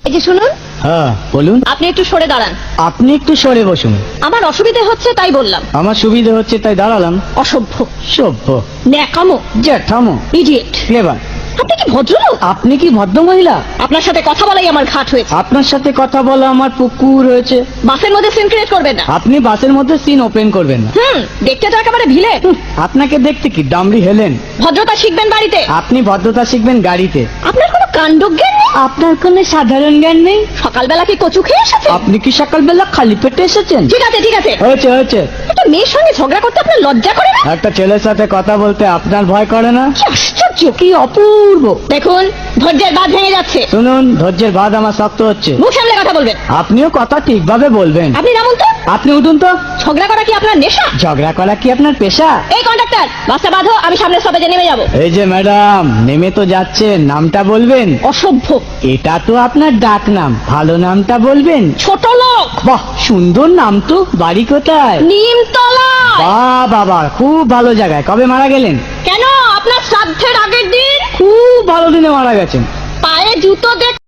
এই যে শুনুন, হ্যাঁ বলুন। আপনি একটু সরে দাঁড়ান। আপনি একটু সরে বসুন। আমার অসুবিধে হচ্ছে তাই বললাম। আমার সুবিধা হচ্ছে তাই দাঁড়ালাম। অসভ্য, সভ্য, ন্যাকামো, জ্যাঠামো, ইডিয়েট। ক্লেভার। আপনি কি ভদ্রলোক? আপনি কি ভদ্র মহিলা? আপনার সাথে কথা বলাই আমার ঘাট হয়েছে। আপনার সাথে কথা বলা আমার পুকুর হয়েছে। বাসের মধ্যে সিন ক্রিয়েট করবেন না। আপনি বাসের মধ্যে সিন ওপেন করবেন না। দেখতে তো একেবারে ভিলে। আপনাকে দেখতে কি ডামরি হেলেন? ভদ্রতা শিখবেন বাড়িতে। আপনি ভদ্রতা শিখবেন গাড়িতে। আপনার কোনো কাণ্ডজ্ঞান নেই। আপনার কোনো সাধারণ জ্ঞান নেই। সকালবেলা কি কচু খেয়ে এসেছেন? আপনি কি সকালবেলা খালি পেটে এসেছেন? ঠিক আছে ঠিক আছে, হয়েছে হয়েছে। একটা মেয়ের সঙ্গে ঝগড়া করতে আপনার লজ্জা করে না? একটা ছেলের সাথে কথা বলতে আপনার ভয় করে না? কি আশ্চর্য, কি অপূর্ব। দেখুন ধৈর্যের বাঁধ ভেঙে যাচ্ছে। শুনুন, ধৈর্যের বাঁধ আমার শক্ত হচ্ছে। মুখ সামলে কথা বলবেন। আপনিও কথা ঠিকভাবে বলবেন। আপনি নামুন তো। আপনি উঠুন তো। ঝগড়া করা কি আপনার নেশা? ঝগড়া করা কি আপনার পেশা? এই কন্ডাক্টর, বাসটা বাঁধো, আমি সামনের স্টপেজে নেমে যাব। এই যে ম্যাডাম, নেমে তো যাচ্ছেন, নামটা বলবেন। অসভ্য, এটা তো আপনার ডাক নাম, ভালো নামটা বলবেন। ছোট লোক। বাহ, সুন্দর নাম তো। বাড়ি কোথায়? নিমতলা। বাহ বাবা, খুব ভালো জায়গায়। কবে মারা গেলেন? কেন, আপনার শ্রাদ্ধের আগের দিন। খুব ভালো দিনে মারা গেছেন। পায়ে জুতো দেখ